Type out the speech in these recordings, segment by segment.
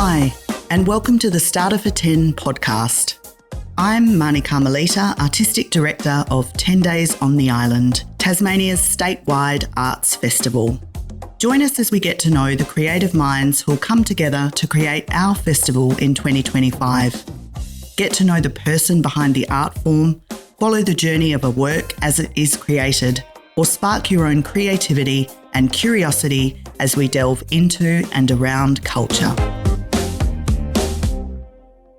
Hi, and welcome to the Starter for 10 podcast. I'm Marnie Carmelita, Artistic Director of 10 Days on the Island, Tasmania's statewide arts festival. Join us as we get to know the creative minds who'll come together to create our festival in 2025. Get to know the person behind the art form, follow the journey of a work as it is created, or spark your own creativity and curiosity as we delve into and around culture.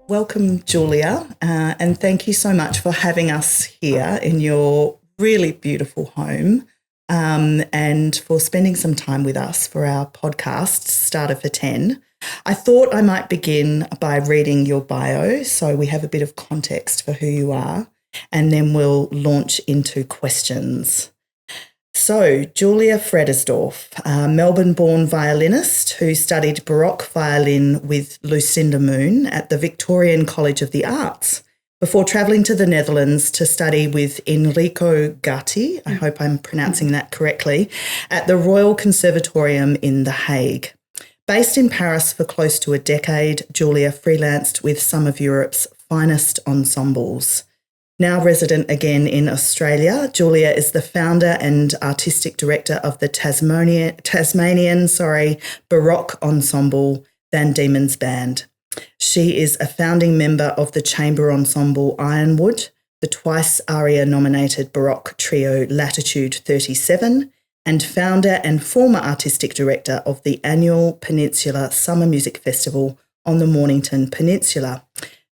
Welcome, Julia, and thank you so much for having us here in your really beautiful home and for spending some time with us for our podcast, Starter for 10. I thought I might begin by reading your bio so we have a bit of context for who you are, and then we'll launch into questions. So, Julia Fredersdorff, a Melbourne-born violinist who studied Baroque violin with Lucinda Moon at the Victorian College of the Arts before travelling to the Netherlands to study with Enrico Gatti, I hope I'm pronouncing that correctly, at the Royal Conservatorium in The Hague. Based in Paris for close to a decade, Julia freelanced with some of Europe's finest ensembles. Now resident again in Australia, Julia is the founder and artistic director of the Tasmanian Baroque ensemble Van Diemen's Band. She is a founding member of the chamber ensemble Ironwood, the twice ARIA-nominated Baroque trio Latitude 37, and founder and former artistic director of the annual Peninsula Summer Music Festival on the Mornington Peninsula.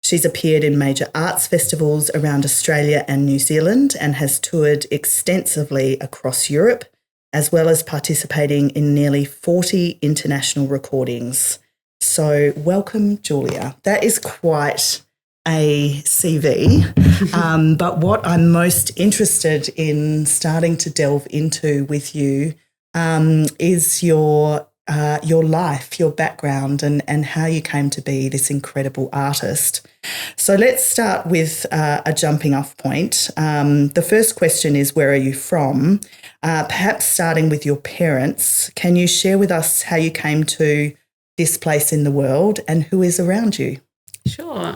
She's appeared in major arts festivals around Australia and New Zealand and has toured extensively across Europe, as well as participating in nearly 40 international recordings. So welcome, Julia. That is quite a CV, but what I'm most interested in starting to delve into with you is your life, your background, and how you came to be this incredible artist. So let's start with a jumping off point. The first question is, where are you from? Perhaps starting with your parents, can you share with us how you came to this place in the world and who is around you? Sure.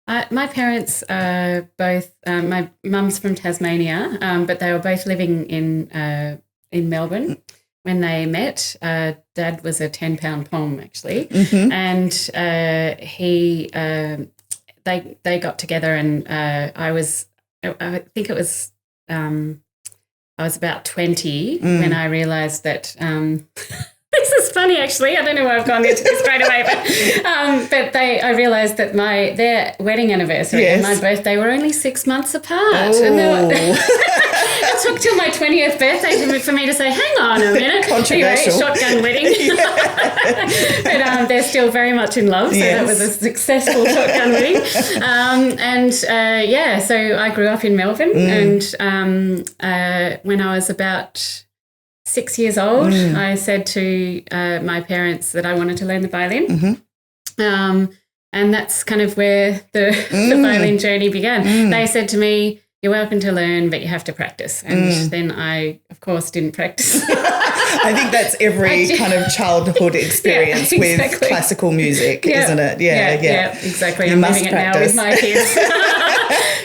My parents are both, my mum's from Tasmania, but they were both living in Melbourne when they met. Dad was a 10-pound pom, actually, and they got together, and I think it was I was about 20 when I realised that. This is funny, actually. I don't know why I've gone into this straight away, but I realised that their wedding anniversary and my birthday were only 6 months apart. Oh. And it took till my 20th birthday for me to say, hang on a minute. Anyway, shotgun wedding. But they're still very much in love, so that was a successful shotgun wedding. So I grew up in Melbourne, and when I was about 6 years old, I said to my parents that I wanted to learn the violin. And that's kind of where the violin journey began. They said to me, you're welcome to learn, but you have to practice. And then I, of course, didn't practice. I think that's every kind of childhood experience with classical music, isn't it? Yeah, exactly. I'm living it now with my kids.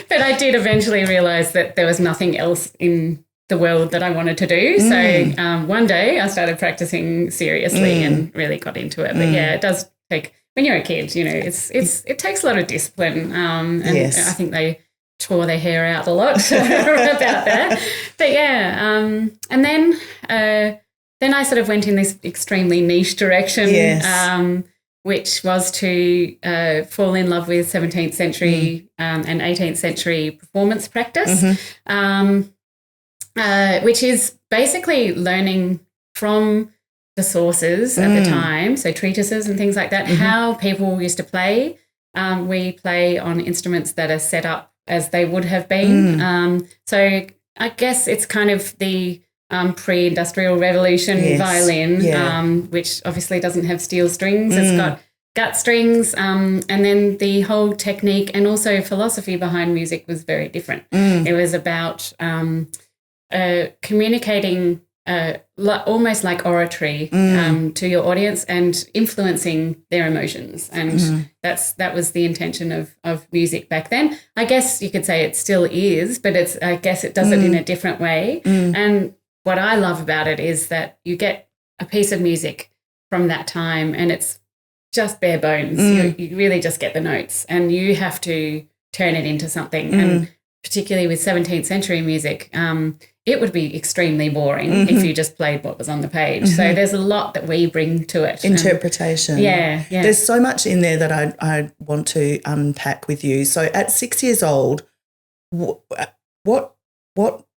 But I did eventually realise that there was nothing else in the world that I wanted to do. So one day I started practicing seriously and really got into it. But it does take, when you're a kid, it takes a lot of discipline. And I think they tore their hair out a lot about that. But and then I sort of went in this extremely niche direction, which was to fall in love with 17th century and 18th century performance practice. Which is basically learning from the sources at the time, so treatises and things like that, how people used to play. We play on instruments that are set up as they would have been. So I guess it's kind of the pre-industrial revolution violin, which obviously doesn't have steel strings. It's got gut strings, and then the whole technique and also philosophy behind music was very different. It was about communicating almost like oratory to your audience and influencing their emotions. And that was the intention of music back then. I guess you could say it still is, but I guess it does it in a different way. And what I love about it is that you get a piece of music from that time and it's just bare bones. You really just get the notes and you have to turn it into something. And particularly with 17th century music, it would be extremely boring if you just played what was on the page. So there's a lot that we bring to it. Interpretation. Yeah. There's so much in there that I want to unpack with you. So at 6 years old, what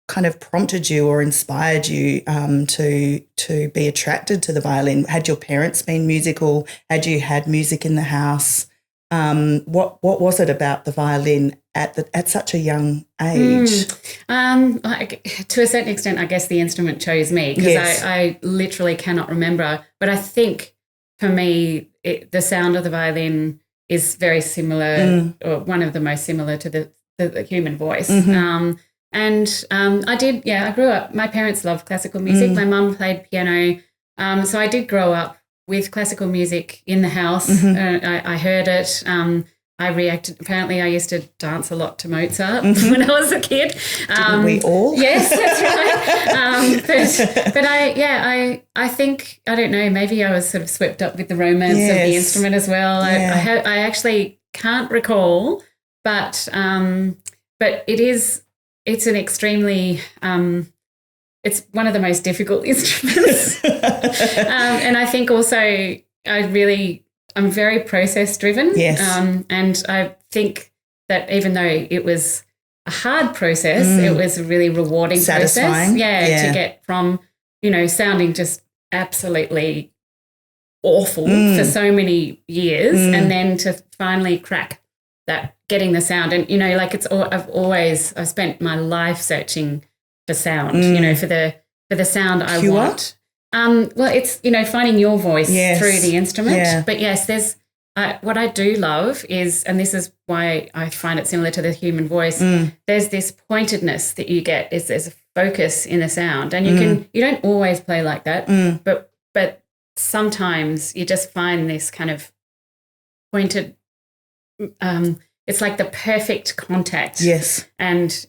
kind of prompted you or inspired you to be attracted to the violin? Had your parents been musical? Had you had music in the house? What was it about the violin at such a young age? To a certain extent, I guess the instrument chose me because I literally cannot remember. But I think for me, the sound of the violin is very similar, or one of the most similar to the human voice. I grew up, my parents loved classical music. My mum played piano. So I did grow up with classical music in the house. I heard it. I reacted. Apparently, I used to dance a lot to Mozart when I was a kid. Didn't we all? Yes, that's right. But I think, I don't know, maybe I was sort of swept up with the romance of the instrument as well. Yeah. I actually can't recall, but it's an extremely it's one of the most difficult instruments. And I think also I'm very process driven. Yes. And I think that even though it was a hard process, it was a really rewarding satisfying process. To get from, sounding just absolutely awful for so many years and then to finally crack that, getting the sound. And, I've spent my life searching for sound, for the sound I want. Well, it's, finding your voice through the instrument. Yeah. But yes, there's what I do love is, and this is why I find it similar to the human voice, there's this pointedness that you get, there's a focus in the sound. And you don't always play like that, but sometimes you just find this kind of pointed, it's like the perfect contact. Yes. And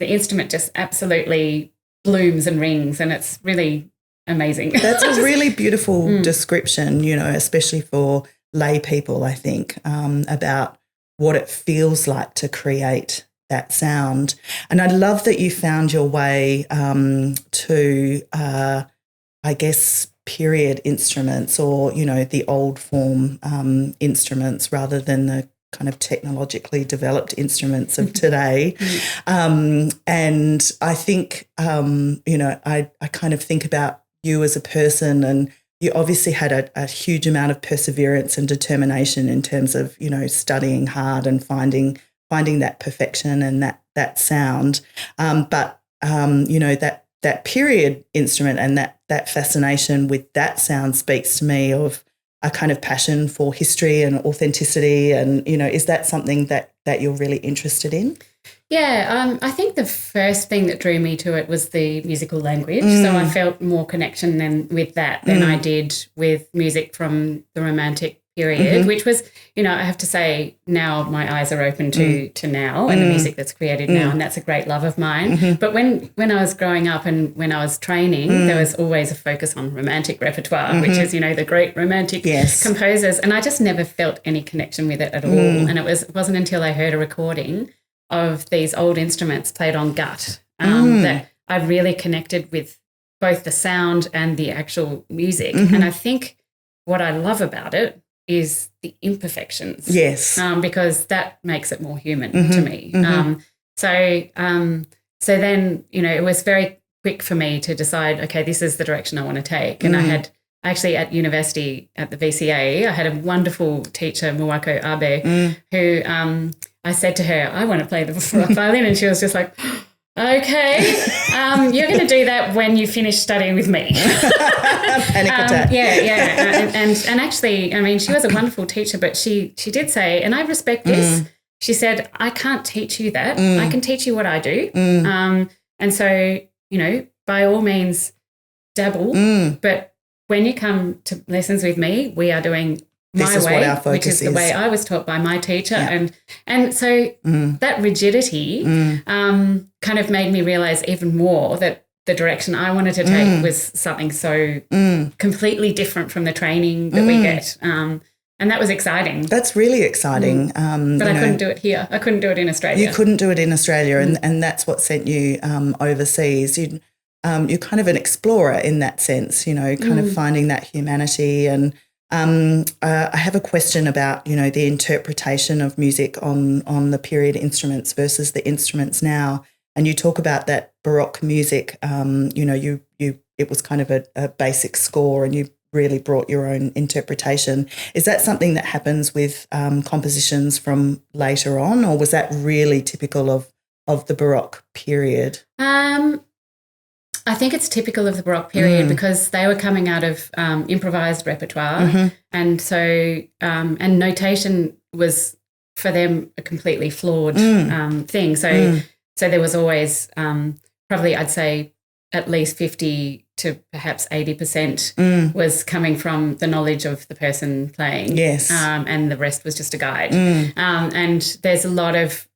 the instrument just absolutely blooms and rings, and it's really amazing. That's a really beautiful description, especially for lay people, I think, about what it feels like to create that sound. And I love that you found your way to, I guess, period instruments or, the old form instruments rather than the kind of technologically developed instruments of today. And I think, I kind of think about you as a person, and you obviously had a huge amount of perseverance and determination in terms of, studying hard and finding that perfection and that sound. But that period instrument and that fascination with that sound speaks to me of a kind of passion for history and authenticity. And, is that something that you're really interested in? Yeah, I think the first thing that drew me to it was the musical language. So I felt more connection with that than I did with music from the Romantic period, which was, I have to say now my eyes are open to now and the music that's created now, and that's a great love of mine. But when I was growing up and when I was training, there was always a focus on Romantic repertoire, which is, the great Romantic composers, and I just never felt any connection with it at all. And it wasn't until I heard a recording of these old instruments played on gut that I really connected with both the sound and the actual music. And I think what I love about it is the imperfections. Yes. Because that makes it more human to me. So then, it was very quick for me to decide, okay, this is the direction I want to take. And I had actually at university at the VCA, I had a wonderful teacher, Muwako Abe, who I said to her, I want to play the violin. And she was just like, okay, you're going to do that when you finish studying with me. Panic attack. And actually, I mean, she was a wonderful teacher, but she did say, and I respect this, she said, I can't teach you that. I can teach you what I do. And so, by all means, dabble, but when you come to lessons with me, we are doing my way, which is the way I was taught by my teacher. Yeah. And so that rigidity kind of made me realize even more that the direction I wanted to take was something so completely different from the training that we get. And that was exciting. That's really exciting. But I couldn't do it here. I couldn't do it in Australia. You couldn't do it in Australia, and that's what sent you overseas. You're kind of an explorer in that sense, kind of finding that humanity. And I have a question about, the interpretation of music on the period instruments versus the instruments now. And you talk about that Baroque music, it was kind of a basic score and you really brought your own interpretation. Is that something that happens with compositions from later on, or was that really typical of the Baroque period? I think it's typical of the Baroque period because they were coming out of improvised repertoire, and so and notation was for them a completely flawed thing. So there was always probably, I'd say, at least 50 to perhaps 80% was coming from the knowledge of the person playing. Yes. And the rest was just a guide. And there's a lot of,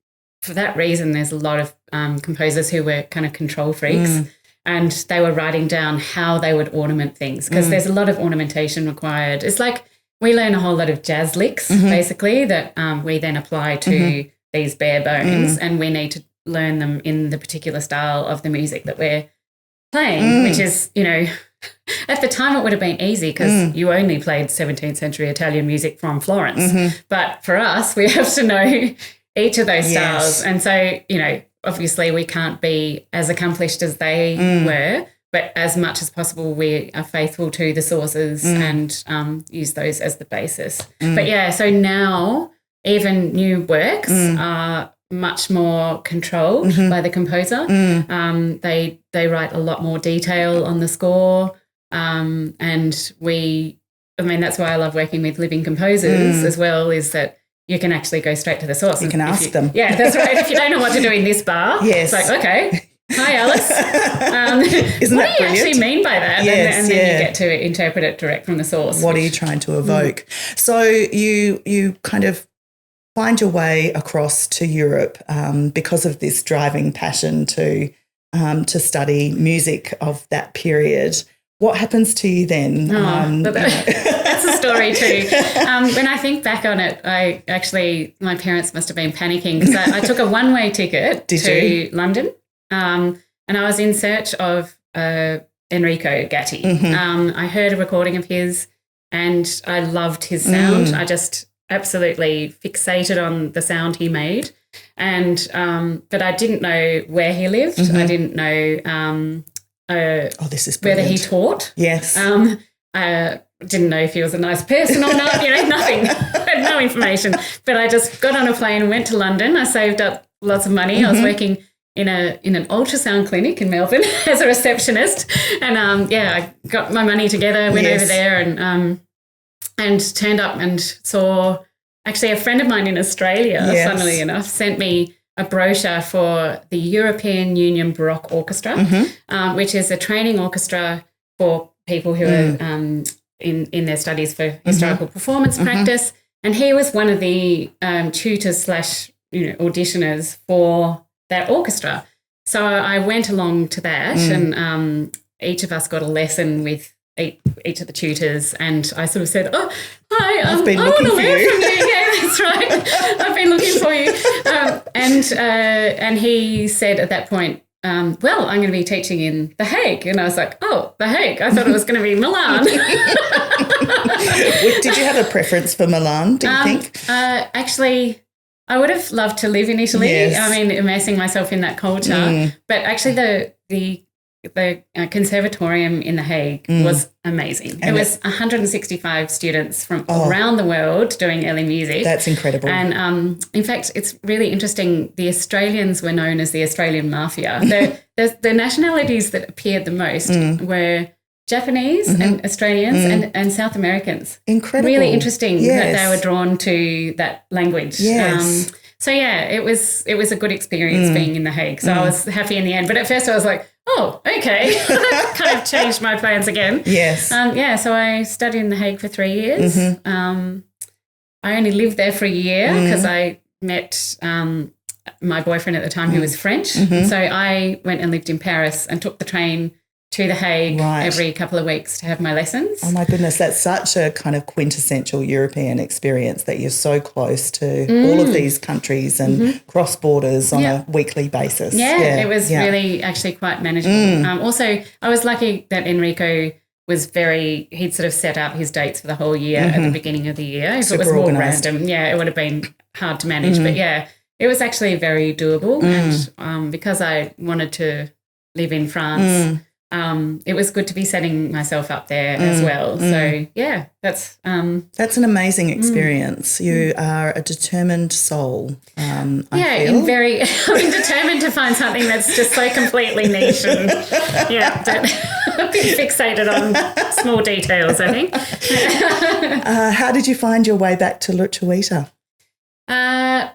for that reason, there's a lot of composers who were kind of control freaks, and they were writing down how they would ornament things because there's a lot of ornamentation required. It's like we learn a whole lot of jazz licks, basically, that we then apply to these bare bones, and we need to learn them in the particular style of the music that we're playing, which is, at the time it would have been easy because you only played 17th century Italian music from Florence. But for us, we have to know each of those styles. And so, obviously we can't be as accomplished as they were, but as much as possible we are faithful to the sources and use those as the basis. But yeah, so now even new works are much more controlled by the composer. They write a lot more detail on the score, and that's why I love working with living composers as well, is that you can actually go straight to the source. You can ask them. Yeah, that's right. If you don't know what to do in this bar, it's like, okay, hi, Alice. What do you actually mean by that? Yes, and then you get to interpret it direct from the source. What are you trying to evoke? So you kind of find your way across to Europe because of this driving passion to study music of that period. What happens to you then? That's a story too. When I think back on it, my parents must have been panicking because I took a one-way ticket to London, and I was in search of Enrico Gatti. I heard a recording of his and I loved his sound. I just absolutely fixated on the sound he made, and but I didn't know where he lived. I didn't know this is whether he taught. Yes. I didn't know if he was a nice person or not. Nothing. I had no information. But I just got on a plane and went to London. I saved up lots of money. I was working in an ultrasound clinic in Melbourne as a receptionist, and I got my money together, went over there, and turned up and saw actually a friend of mine in Australia, funnily enough, sent me a brochure for the European Union Baroque Orchestra, which is a training orchestra for people who are in their studies for historical performance practice. And he was one of the tutors / auditioners for that orchestra. So I went along to that, and each of us got a lesson with each of the tutors, and I sort of said, "Oh, hi, I want to learn from you." Yeah, that's right. I've been looking for you. And he said at that point, "Well, I'm going to be teaching in The Hague," and I was like, "Oh, The Hague! I thought it was going to be Milan." Did you have a preference for Milan? Do you think? Actually, I would have loved to live in Italy. Yes. I mean, immersing myself in that culture. But actually, the conservatorium in The Hague was amazing. And it was 165 students from around the world doing early music. That's incredible. And in fact, it's really interesting. The Australians were known as the Australian Mafia. The nationalities that appeared the most were Japanese and Australians and South Americans. Incredible. Really interesting that they were drawn to that language. Yes. So, yeah, it was a good experience being in The Hague. So I was happy in the end. But at first I was like, oh, okay. That kind of changed my plans again. Yes. So I studied in The Hague for 3 years. I only lived there for a year because I met my boyfriend at the time who was French. So I went and lived in Paris and took the train to The Hague every couple of weeks to have my lessons. Oh, my goodness. That's such a kind of quintessential European experience that you're so close to all of these countries and cross borders on a weekly basis. Yeah, it was really actually quite manageable. Also, I was lucky that Enrico was he'd sort of set out his dates for the whole year at the beginning of the year. If it was more random, it would have been hard to manage. But, it was actually very doable. And because I wanted to live in France, it was good to be setting myself up there as well. So, that's an amazing experience. You are a determined soul, I feel. I'm determined to find something that's just so completely niche and, a bit fixated on small details, I think. How did you find your way back to Lutruwita?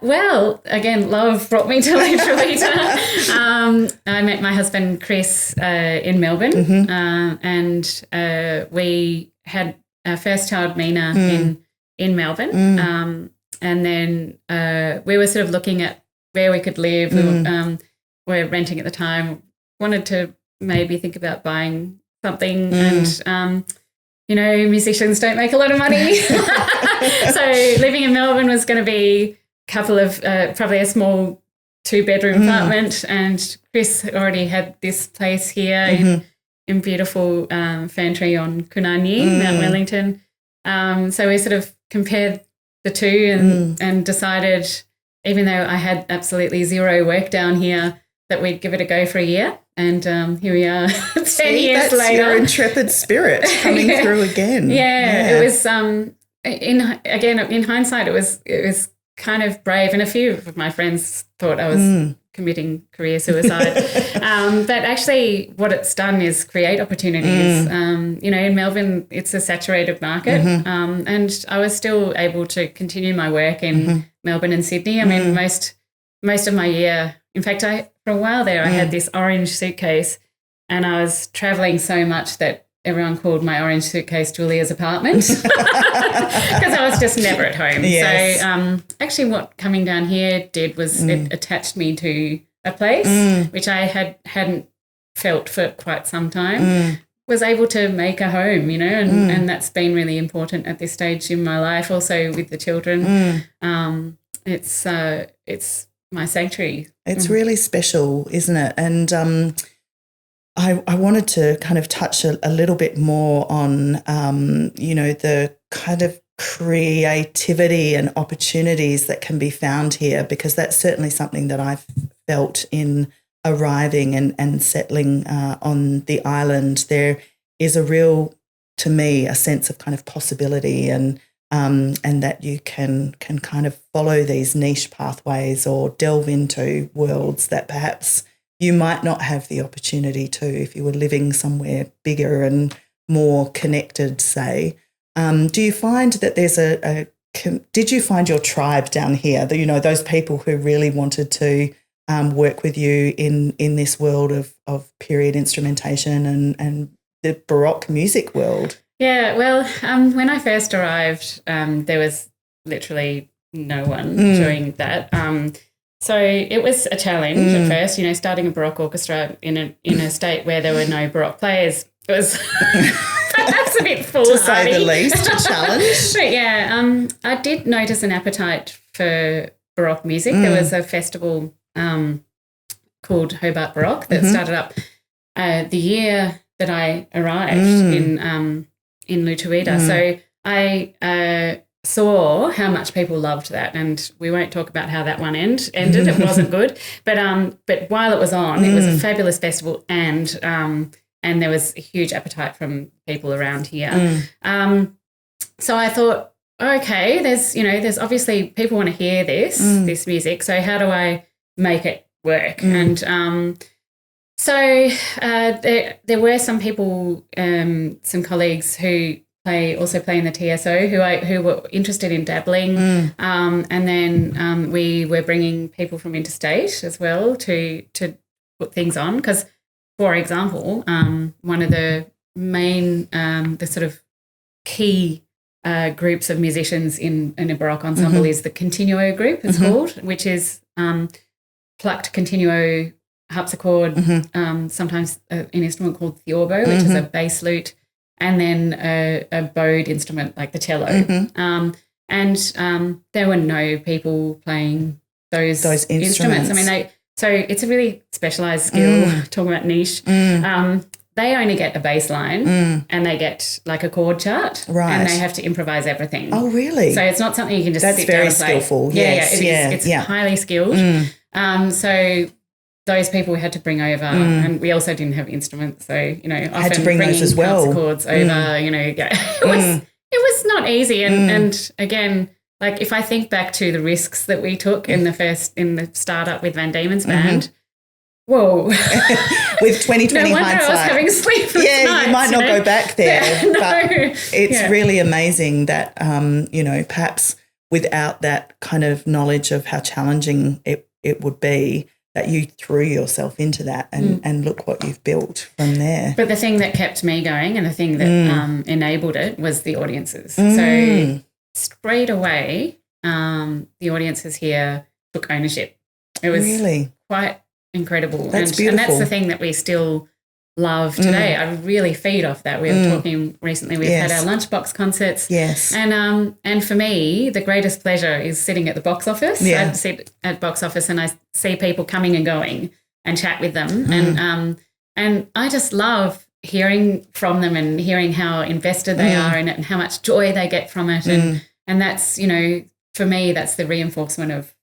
Well, again, love brought me to Lutruwita. I met my husband, Chris, in Melbourne, and we had our first child, Mina, in Melbourne. And then we were sort of looking at where we could live. We were renting at the time, wanted to maybe think about buying something and musicians don't make a lot of money. So living in Melbourne was going to be a couple of, probably a small 2-bedroom apartment, and Chris already had this place here in beautiful Ferntree on Kunani, Mount Wellington. So we sort of compared the two and decided, even though I had absolutely zero work down here, that we'd give it a go for a year. And here we are 10 years later. Your intrepid spirit coming through again. It was, in hindsight, it was kind of brave. And a few of my friends thought I was committing career suicide. But actually what it's done is create opportunities. In Melbourne, it's a saturated market. And I was still able to continue my work in Melbourne and Sydney. I mean, most of my year, in fact, for a while there, I had this orange suitcase and I was travelling so much that everyone called my orange suitcase Julia's apartment because I was just never at home. Yes. So actually what coming down here did was it attached me to a place which I hadn't felt for quite some time, was able to make a home, and that's been really important at this stage in my life, also with the children. It's my sanctuary. It's really special, isn't it? And I wanted to kind of touch a little bit more on, the kind of creativity and opportunities that can be found here, because that's certainly something that I've felt in arriving and settling on the island. There is a real, to me, a sense of kind of possibility and that you can kind of follow these niche pathways or delve into worlds that perhaps you might not have the opportunity to if you were living somewhere bigger and more connected, say. Do you find that there's did you find your tribe down here, those people who really wanted to work with you in this world of period instrumentation and the Baroque music world? Yeah, well, when I first arrived, there was literally no one doing that. So it was a challenge at first, starting a Baroque orchestra in a state where there were no Baroque players. It was perhaps a bit foolhardy. To say the least, a challenge. But yeah, I did notice an appetite for Baroque music. There was a festival called Hobart Baroque that started up the year that I arrived in Lutruwita. So I saw how much people loved that, and we won't talk about how that one ended. It wasn't good, but while it was on, it was a fabulous festival, and there was a huge appetite from people around here. So I thought, okay, there's obviously people want to hear this music. So how do I make it work? And so there were some people, some colleagues who also play in the TSO who were interested in dabbling, and then we were bringing people from interstate as well to put things on, because for example, one of the main, the sort of key groups of musicians in a Baroque ensemble is the continuo group, it's called, which is plucked continuo harpsichord, sometimes an instrument called theorbo, which is a bass lute, and then a bowed instrument like the cello. And there were no people playing those instruments. I mean, so it's a really specialised skill, talking about niche. They only get a bass line and they get like a chord chart, and they have to improvise everything. Oh, really? So it's not something you can just sit down and play. That's very skillful. It's highly skilled. So those people we had to bring over, and we also didn't have instruments, so often had to bring those as well. Harpsichords over, it was not easy, and again, like if I think back to the risks that we took in the startup with Van Diemen's band. Whoa. With 2020 no wonder hindsight. I was having sleepless nights, you might not go back there. No. But it's really amazing that, perhaps without that kind of knowledge of how challenging it would be, that you threw yourself into that and look what you've built from there. But the thing that kept me going and the thing that enabled it was the audiences. So straight away, the audiences here took ownership. It was really quite incredible. That's beautiful. And that's the thing that we still love today. I really feed off that. We were talking recently, we've had our lunchbox concerts. Yes. And for me, the greatest pleasure is sitting at the box office. Yeah. I sit at box office and I see people coming and going and chat with them. And I just love hearing from them and hearing how invested they are in it and how much joy they get from it. And that's, for me, that's the reinforcement of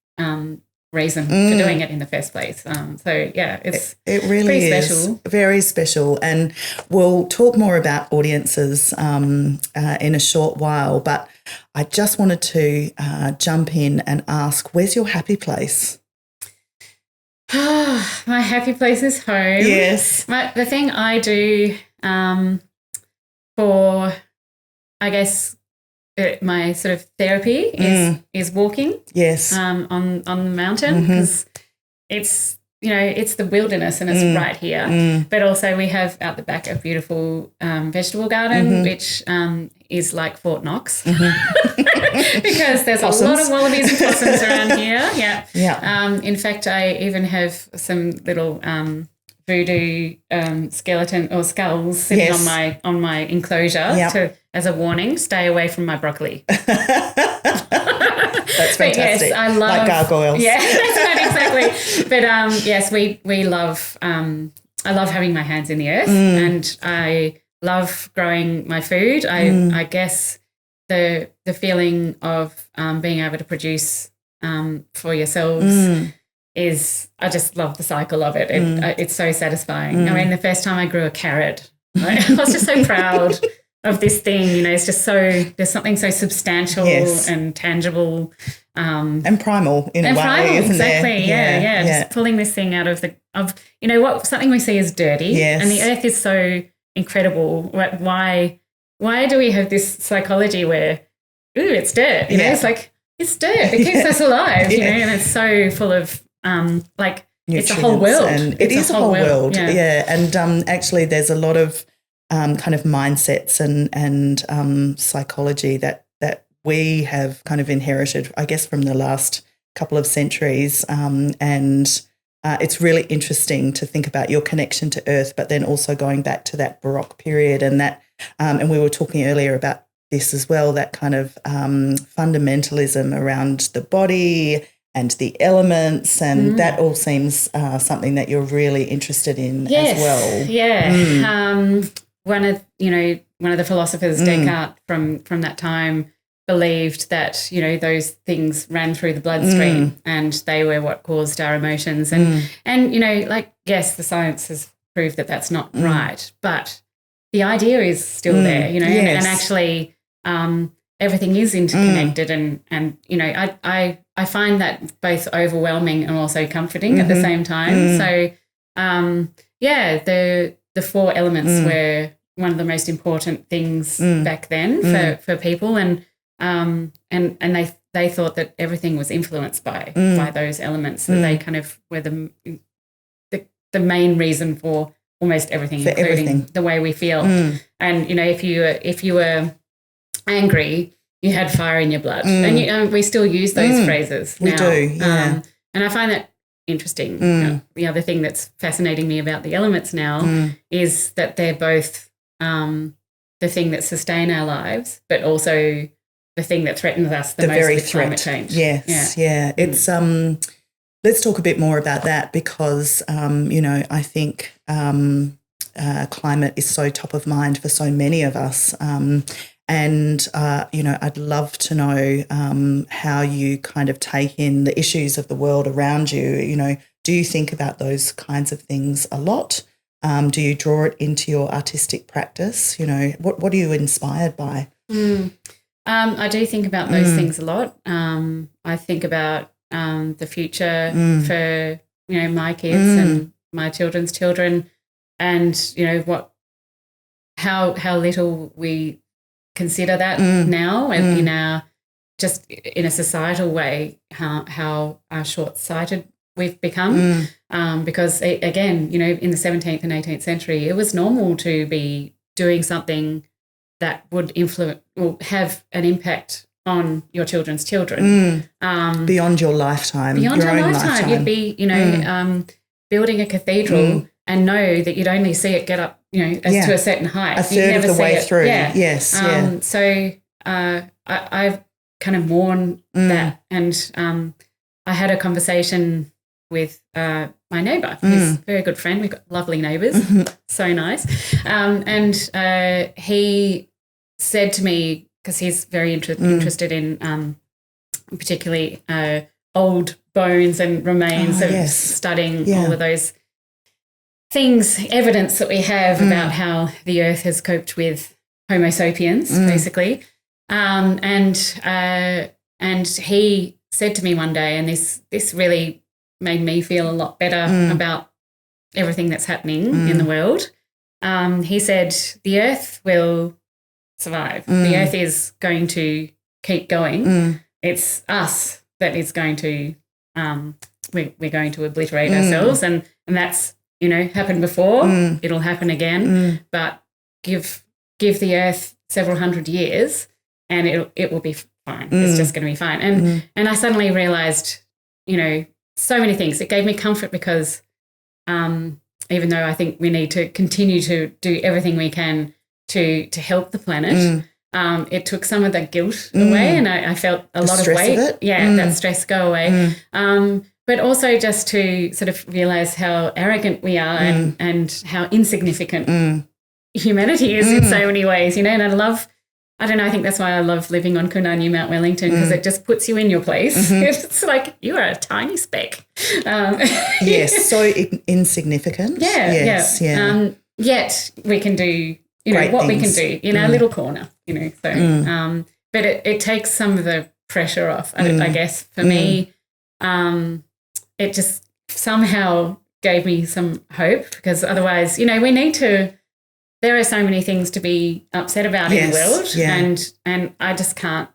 reason for doing it in the first place. It really is special. Very special. And we'll talk more about audiences in a short while, but I just wanted to jump in and ask, where's your happy place? My happy place is home. Yes. The thing I do for, I guess, my sort of therapy is walking. Yes. On the mountain, because it's it's the wilderness and it's right here. But also we have out the back a beautiful vegetable garden, which is like Fort Knox, because there's possums. A lot of wallabies and possums around here. Yeah. Yeah. In fact, I even have some little voodoo skeleton or skulls sitting on my enclosure as a warning, stay away from my broccoli. That's fantastic. Yes, I love like gargoyles. Yeah, that's right, exactly. But yes, we love. I love having my hands in the earth, and I love growing my food. I guess the feeling of being able to produce for yourselves is, I just love the cycle of it. It's so satisfying. I mean, the first time I grew a carrot, I was just so proud of this thing. It's just there's something so substantial and tangible. And primal in a way, primal, isn't exactly, there? Yeah. Just pulling this thing out of something we see as dirty, and the earth is so incredible. Why do we have this psychology where, it's dirt, it's like, it's dirt, it keeps us alive, and it's so full of, it's a whole world. And it is a whole world, and actually there's a lot of kind of mindsets and psychology that we have kind of inherited, I guess, from the last couple of centuries, and it's really interesting to think about your connection to earth, but then also going back to that Baroque period and that, and we were talking earlier about this as well, that kind of fundamentalism around the body and the elements, and that all seems something that you're really interested in as well. Yeah. One of the philosophers, Descartes, from that time, believed that those things ran through the bloodstream and they were what caused our emotions, and yes, the science has proved that that's not right, but the idea is still there, and actually everything is interconnected, and I find that both overwhelming and also comforting at the same time. So the four elements were one of the most important things back then for people, and they thought that everything was influenced by those elements, that they kind of were the main reason for almost everything, including the way we feel. And, if you were angry, you had fire in your blood. And we still use those phrases now. We do, yeah. And I find that interesting. The other thing that's fascinating me about the elements now is that they're both the thing that sustain our lives, but also the thing that threatens us the most with climate change. Yes, yeah. It's let's talk a bit more about that because, I think climate is so top of mind for so many of us. I'd love to know how you kind of take in the issues of the world around you. Do you think about those kinds of things a lot? Do you draw it into your artistic practice? What are you inspired by? I do think about those things a lot. I think about the future for, my kids and my children's children and, how little we consider that now and in a societal way, how short-sighted we've become because, again, in the 17th and 18th century, it was normal to be doing something that would influence or have an impact on your children's children. Beyond your lifetime. Beyond your lifetime. You'd be, building a cathedral and know that you'd only see it get up, to a certain height. A third of the way through. Yeah. Yes. So I've kind of mourned that. And I had a conversation with my neighbour, who's a very good friend. We've got lovely neighbours, so nice. And he said to me, because he's very interested in particularly old bones and remains and studying all of those things, evidence that we have about how the earth has coped with Homo sapiens, basically. And he said to me one day, and this really made me feel a lot better about everything that's happening in the world. He said, the earth will survive. The earth is going to keep going. It's us that is going to, we're going to obliterate ourselves. And that's, happened before. It'll happen again. But give the earth several hundred years and it will be fine. It's just going to be fine. And I suddenly realised, so many things. It gave me comfort because even though I think we need to continue to do everything we can to help the planet, it took some of that guilt away and I felt a lot of weight. That stress go away. But also just to sort of realise how arrogant we are and how insignificant humanity is in so many ways, and I think that's why I love living on Kununyu, Mount Wellington, because it just puts you in your place. It's like you are a tiny speck. Yes, so insignificant. Yes. Yet we can do, Great what things. we can do in our little corner, So, but it takes some of the pressure off. I guess for me, it just somehow gave me some hope because otherwise, we need to. There are so many things to be upset about in the world, and I just can't.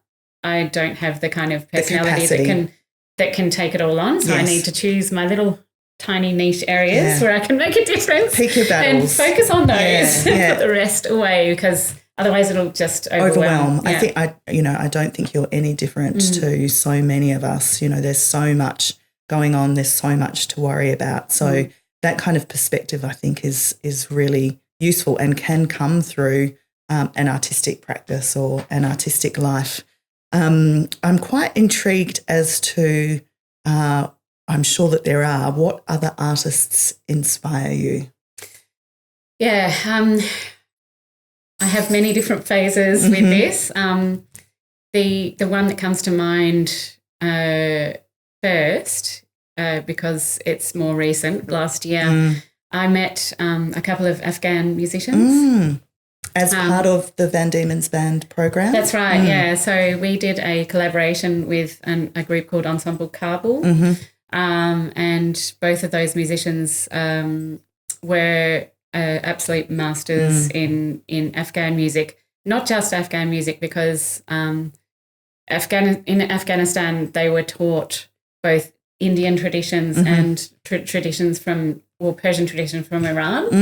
I don't have the kind of personality that can take it all on. So I need to choose my little tiny niche areas where I can make a difference. Pick your battles and focus on those and put the rest away because otherwise it'll just overwhelm. I think I don't think you're any different to so many of us. There's so much going on. There's so much to worry about. So that kind of perspective, I think, is really useful and can come through an artistic practice or an artistic life. I'm quite intrigued as to, I'm sure that there are, what other artists inspire you? Yeah, I have many different phases with this. The one that comes to mind first, because it's more recent, last year, I met a couple of Afghan musicians. As part of the Van Diemen's Band program? That's right, yeah. So we did a collaboration with a group called Ensemble Kabul, and both of those musicians were absolute masters in Afghan music, not just Afghan music because in Afghanistan they were taught both Indian traditions and traditions from Persian tradition from Iran,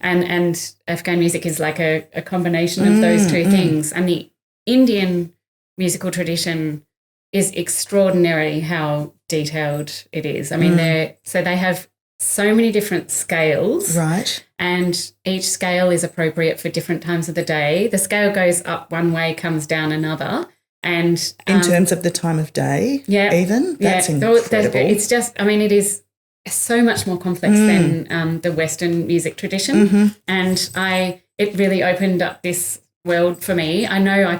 and Afghan music is like a combination of those two things. And the Indian musical tradition is extraordinary how detailed it is. I mean, they have so many different scales. Right. And each scale is appropriate for different times of the day. The scale goes up one way, comes down another. And in terms of the time of day, even? That's incredible. It's just, I mean, it is so much more complex than the Western music tradition. And it really opened up this world for me. I know I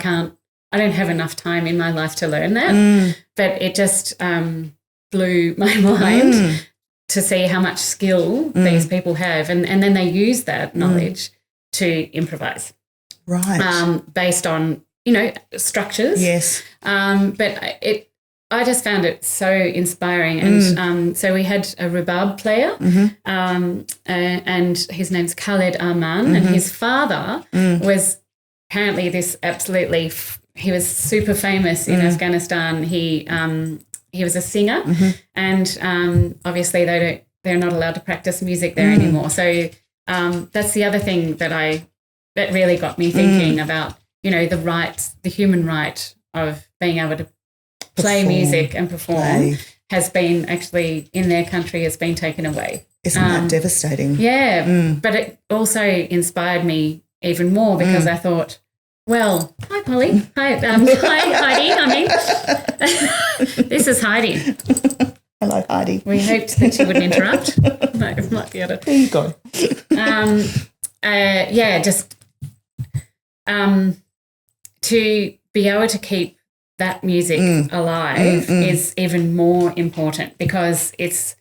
don't have enough time in my life to learn that, but it just blew my mind to see how much skill these people have. And then they use that knowledge to improvise. Right. Based on, structures. Yes. But I just found it so inspiring. And so we had a rhubarb player and his name's Khaled Arman, and his father was apparently this absolutely he was super famous in Afghanistan. He was a singer, and obviously they're not allowed to practice music there anymore. So that's the other thing that really got me thinking about, the human right of being able to play music and perform has been actually in their country has been taken away. Isn't that devastating? Yeah, but it also inspired me even more because I thought, well, hi, Polly. Hi, Heidi. I mean, this is Heidi. Hello, Heidi. We hoped that she wouldn't interrupt. No, might be able to. There you go. To be able to keep that music alive is even more important because it's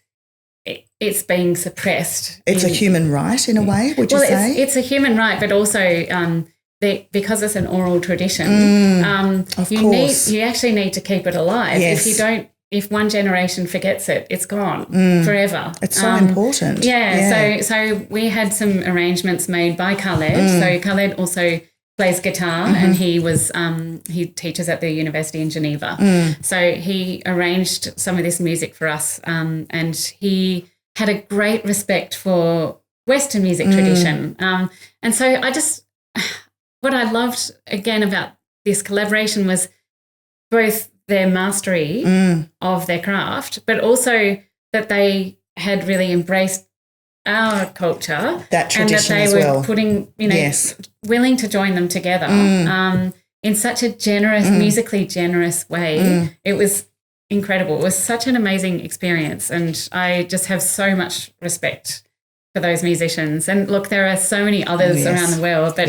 being suppressed. It's a human right in a way, would you say? It's a human right, but also because it's an oral tradition, you actually need to keep it alive. Yes. If one generation forgets it, it's gone forever. It's so important. So we had some arrangements made by Khaled. So Khaled also plays guitar and he teaches at the university in Geneva. So he arranged some of this music for us and he had a great respect for Western music tradition. And so what I loved again about this collaboration was both their mastery of their craft, but also that they had really embraced our culture, that tradition, and that they were putting, willing to join them together in such a generous, musically generous way. It was incredible. It was such an amazing experience, and I just have so much respect for those musicians. And look, there are so many others around the world, but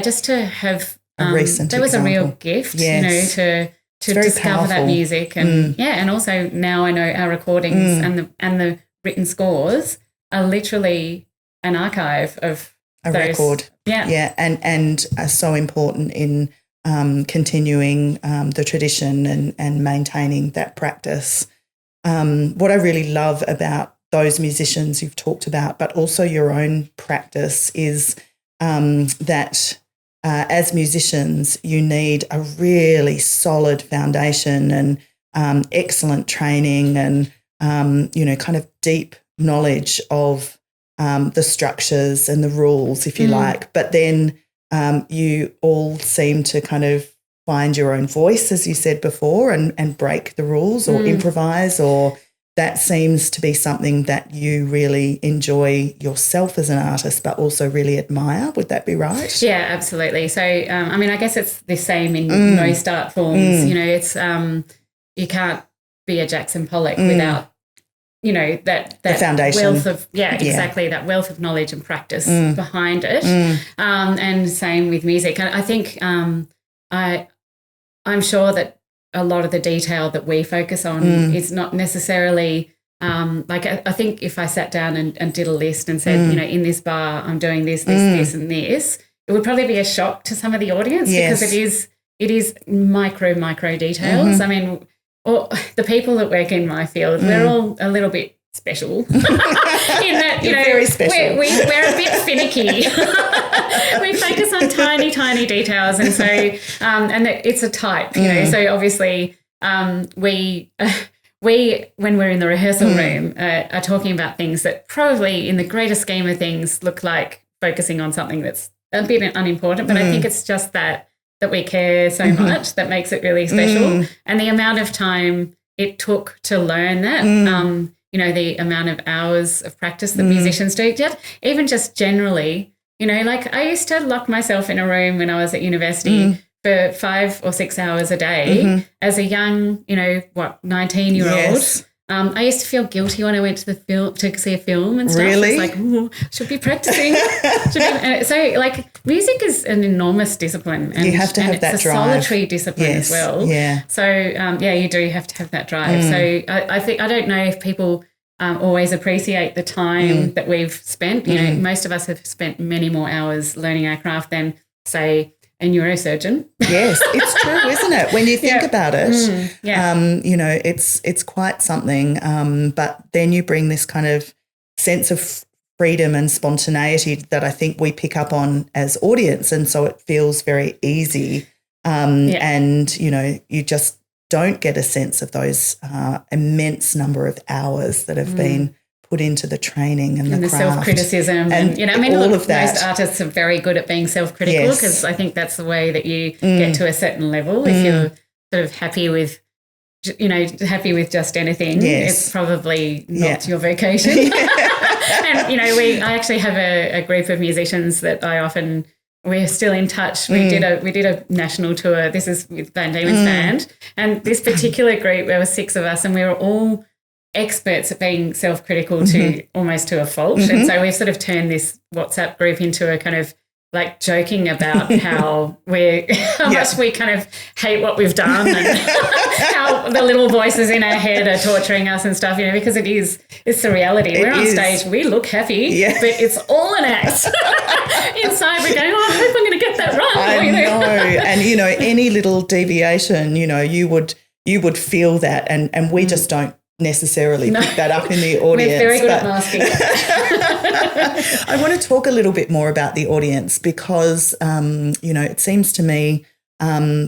just to have a recent there was example. A real gift, to discover powerful. that music, and and also now I know our recordings and the written scores are literally an archive of a those. record. And are so important in continuing the tradition and maintaining that practice. What I really love about those musicians you've talked about, but also your own practice, is that as musicians you need a really solid foundation and excellent training and kind of deep knowledge of the structures and the rules, if you like. But then you all seem to kind of find your own voice, as you said before, and break the rules or improvise, or that seems to be something that you really enjoy yourself as an artist, but also really admire. Would that be right? Yeah, absolutely. So, I guess it's the same in most art forms. It's you can't be a Jackson Pollock without that the foundation, wealth of exactly that wealth of knowledge and practice behind it. And same with music. I think I'm sure that a lot of the detail that we focus on is not necessarily I think if I sat down and did a list and said, in this bar I'm doing this, this and this, it would probably be a shock to some of the audience because it is micro details. I mean, the people that work in my field, we're all a little bit special in that, very special. We're a bit finicky. We focus on tiny details, and so and it's a type, so obviously we we, when we're in the rehearsal room, are talking about things that probably in the greater scheme of things look like focusing on something that's a bit unimportant. But I think it's just that we care so much that makes it really special. And the amount of time it took to learn that, you know, the amount of hours of practice that musicians do, even just generally, you know, like I used to lock myself in a room when I was at university for 5 or 6 hours a day as a young, you know, 19-year-old. Yes. I used to feel guilty when I went to to see a film and stuff. Really? It's like, should be practicing. So, like, music is an enormous discipline. And you have to have that drive. It's a solitary discipline as well. Yeah. So, you do have to have that drive. So I don't know if people always appreciate the time that we've spent. You know, most of us have spent many more hours learning our craft than, say, a neurosurgeon. Yes, it's true, isn't it? When you think about it, you know, it's quite something. But then you bring this kind of sense of freedom and spontaneity that I think we pick up on as audience, and so it feels very easy. And, you know, you just don't get a sense of those immense number of hours that have been put into the training and the craft. Self-criticism and, you know, I mean, all of that. Most artists are very good at being self-critical because I think that's the way that you get to a certain level. If you're sort of happy with just anything, it's probably not your vocation. And, you know, I actually have a group of musicians that we're still in touch. We did a national tour. This is with Van Diemen's band. And this particular group, there were 6 of us and we were all experts at being self-critical to almost to a fault. And so we've sort of turned this WhatsApp group into a kind of like joking about how much we kind of hate what we've done and how the little voices in our head are torturing us and stuff, you know, because it's the reality. We're on stage, we look happy, but it's all an act. Inside we're going, I hope I'm going to get that right. I know. And, you know, any little deviation, you know, you would feel that and we just don't necessarily pick that up in the audience. We're very good at masking. I want to talk a little bit more about the audience because, you know, it seems to me from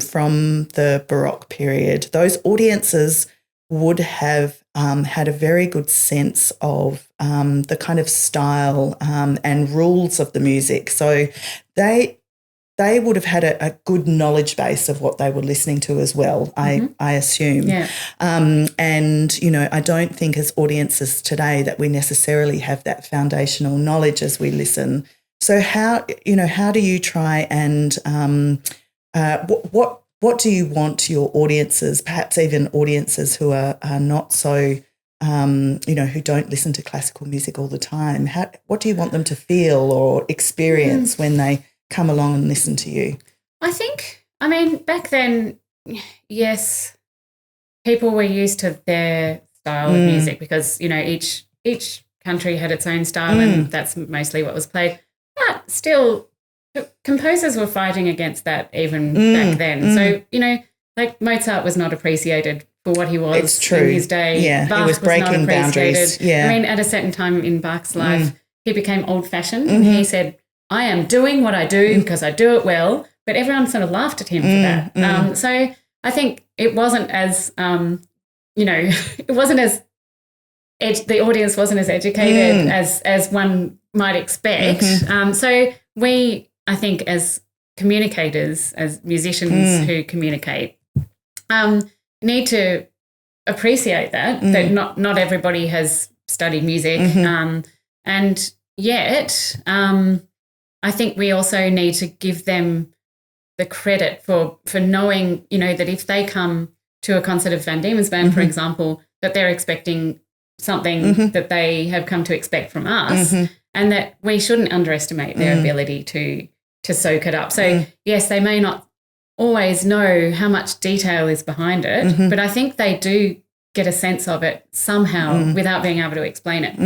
the Baroque period, those audiences would have had a very good sense of the kind of style and rules of the music. So they would have had a good knowledge base of what they were listening to as well, I assume. Yeah. And, you know, I don't think as audiences today that we necessarily have that foundational knowledge as we listen. So how do you try and what do you want your audiences, perhaps even audiences who are not so, you know, who don't listen to classical music all the time, what do you want them to feel or experience when they come along and listen to you? I mean, back then, yes, people were used to their style of music because, you know, each country had its own style and that's mostly what was played. But still, composers were fighting against that even back then. So, you know, like Mozart was not appreciated for what he was in his day. Yeah, Bach he was breaking boundaries. Yeah. I mean, at a certain time in Bach's life, he became old-fashioned and he said, I am doing what I do because I do it well, but everyone sort of laughed at him for that. So I think it wasn't as, you know, it wasn't as, the audience wasn't as educated as one might expect. So we, I think, as communicators, as musicians who communicate, need to appreciate that not everybody has studied music, and yet I think we also need to give them the credit for knowing, you know, that if they come to a concert of Van Diemen's band, for example, that they're expecting something that they have come to expect from us, and that we shouldn't underestimate their ability to soak it up. So yes, they may not always know how much detail is behind it, but I think they do get a sense of it somehow without being able to explain it.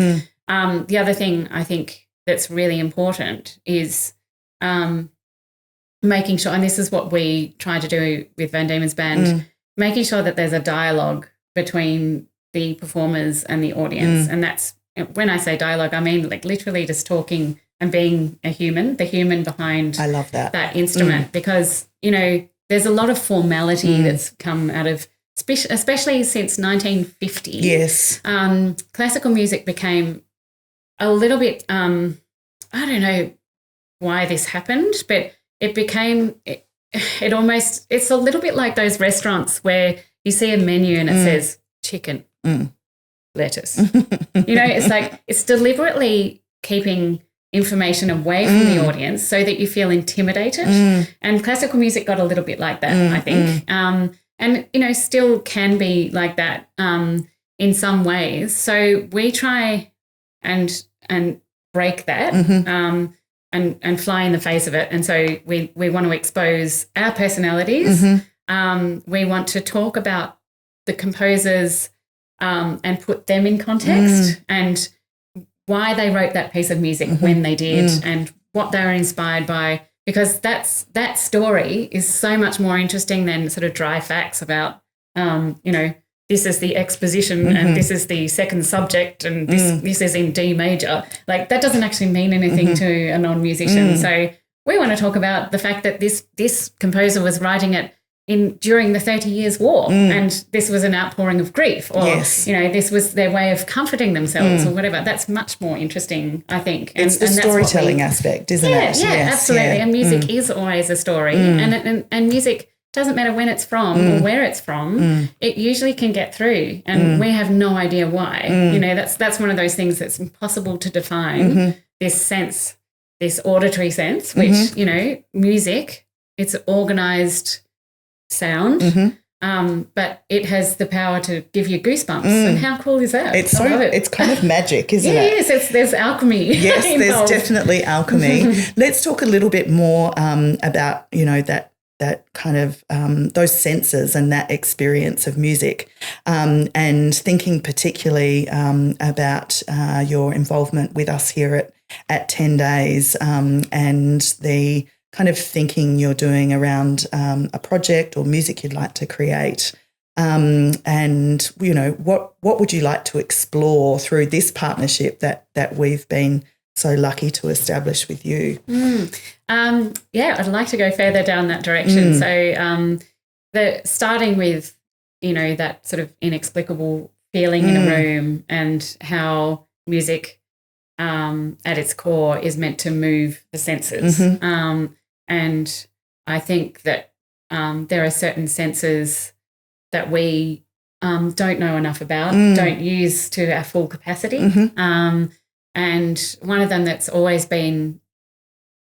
The other thing I think that's really important is making sure, and this is what we try to do with Van Diemen's band, making sure that there's a dialogue between the performers and the audience. And that's, when I say dialogue, I mean like literally just talking and being a human, the human behind I love that instrument, because, you know, there's a lot of formality that's come out of especially since 1950. Yes. Classical music became a little bit, I don't know why this happened, but it became, it's a little bit like those restaurants where you see a menu and it says chicken, lettuce. It's like it's deliberately keeping information away from the audience so that you feel intimidated. And classical music got a little bit like that, I think. And, still can be like that in some ways. So we try and break that and fly in the face of it. And so we want to expose our personalities. We want to talk about the composers and put them in context and why they wrote that piece of music when they did and what they were inspired by, because that story is so much more interesting than sort of dry facts about, this is the exposition and this is the second subject and this is in D major. Like that doesn't actually mean anything to a non-musician. So we want to talk about the fact that this composer was writing it during the 30 Years' War and this was an outpouring of grief or, this was their way of comforting themselves or whatever. That's much more interesting, I think. It's the storytelling aspect, isn't it? Yeah, yes, absolutely. Yeah. And music is always a story and music doesn't matter when it's from or where it's from, it usually can get through and we have no idea why. That's one of those things that's impossible to define, this sense, this auditory sense, which, music, it's organised sound, but it has the power to give you goosebumps. And how cool is that? It's kind of magic, isn't it? Yes, there's alchemy. Yes, there's definitely alchemy. Let's talk a little bit more about, that kind of those senses and that experience of music, and thinking particularly about your involvement with us here at 10 Days and the kind of thinking you're doing around a project or music you'd like to create. And, what would you like to explore through this partnership that we've been so lucky to establish with you? I'd like to go further down that direction. So starting with, that sort of inexplicable feeling in a room and how music at its core is meant to move the senses. And I think that there are certain senses that we don't know enough about, don't use to our full capacity. And one of them that's always been,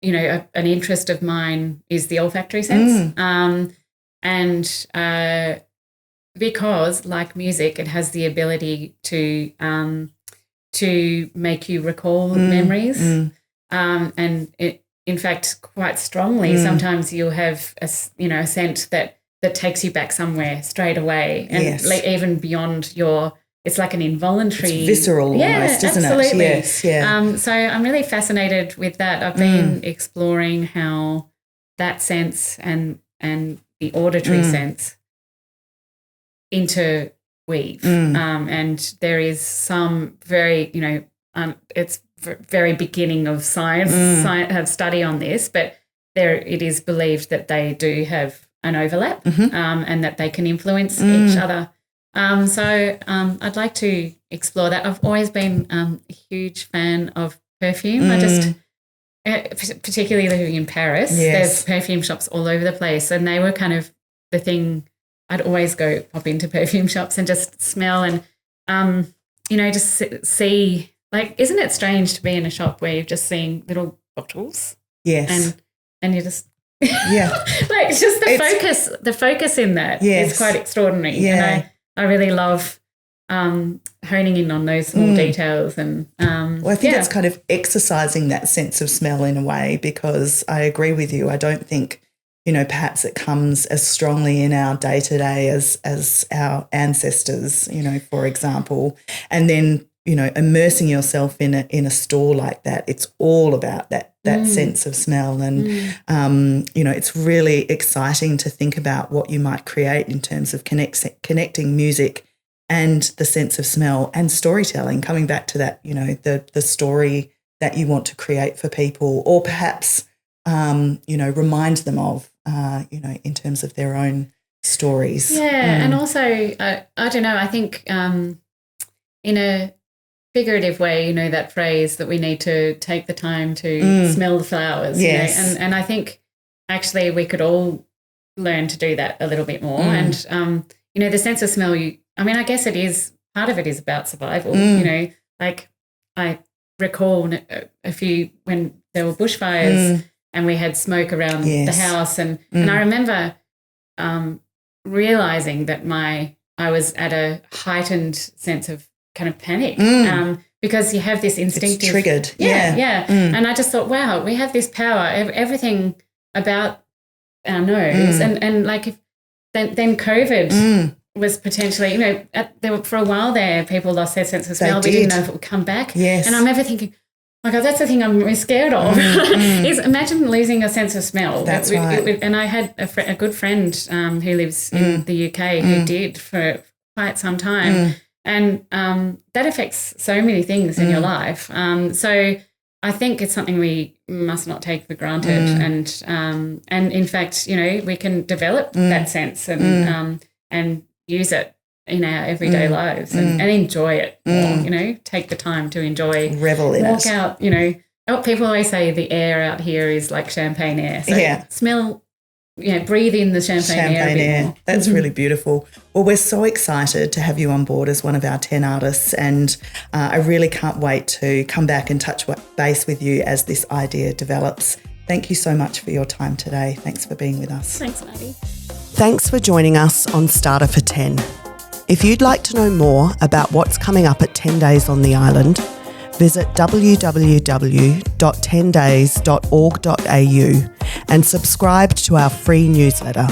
an interest of mine is the olfactory sense. Because, like music, it has the ability to make you recall memories. And it, in fact, quite strongly, sometimes you'll have a scent that takes you back somewhere straight away, and even beyond it's like an involuntary, it's visceral almost, isn't absolutely. it? Yes, yeah. So I'm really fascinated with that. I've been exploring how that sense and the auditory sense interweave, and there is some very, it's very beginning of science have study on this, but it is believed that they do have an overlap and that they can influence each other. So I'd like to explore that. I've always been a huge fan of perfume. I just, particularly living in Paris, there's perfume shops all over the place, and they were kind of the thing. I'd always go pop into perfume shops and just smell and, just see. Like, isn't it strange to be in a shop where you've just seen little bottles? Yes. And you just like it's just the focus in that is quite extraordinary. Yeah. And I really love honing in on those small details and well, I think it's kind of exercising that sense of smell in a way, because I agree with you. I don't think, perhaps it comes as strongly in our day-to-day as our ancestors, for example. And then immersing yourself in a store like that, it's all about that sense of smell. And, it's really exciting to think about what you might create in terms of connecting music and the sense of smell and storytelling, coming back to that, the story that you want to create for people, or perhaps, remind them of, in terms of their own stories. Yeah, and also, I don't know, I think in a figurative way, you know, that phrase that we need to take the time to smell the flowers. Yes. You know? And I think actually we could all learn to do that a little bit more. And, you know, the sense of smell, I guess it is, part of it is about survival, you know, like I recall a few when there were bushfires and we had smoke around the house and I remember realising that I was at a heightened sense of kind of panic because you have this instinctive... It's triggered. Yeah. And I just thought, wow, we have this power, everything about our nose and like if, then COVID was potentially, you know, for a while there, people lost their sense of smell. We didn't know if it would come back. Yes. And I remember thinking, my God, that's the thing I'm really scared of. Is imagine losing a sense of smell. That's right. And I had a good friend who lives in the UK who did for quite some time. And that affects so many things in your life. So I think it's something we must not take for granted. And in fact, you know, we can develop that sense and use it in our everyday lives and enjoy it more, you know, take the time to enjoy. Revel in it. Walk out, you know. People always say the air out here is like champagne air. So smell, you know, breathe in the champagne air a bit more. That's really beautiful. Well, we're so excited to have you on board as one of our 10 artists and I really can't wait to come back and touch base with you as this idea develops. Thank you so much for your time today. Thanks for being with us. Thanks, Maddie. Thanks for joining us on Starter for 10. If you'd like to know more about what's coming up at 10 Days on the Island, visit www.10days.org.au and subscribe to our free newsletter.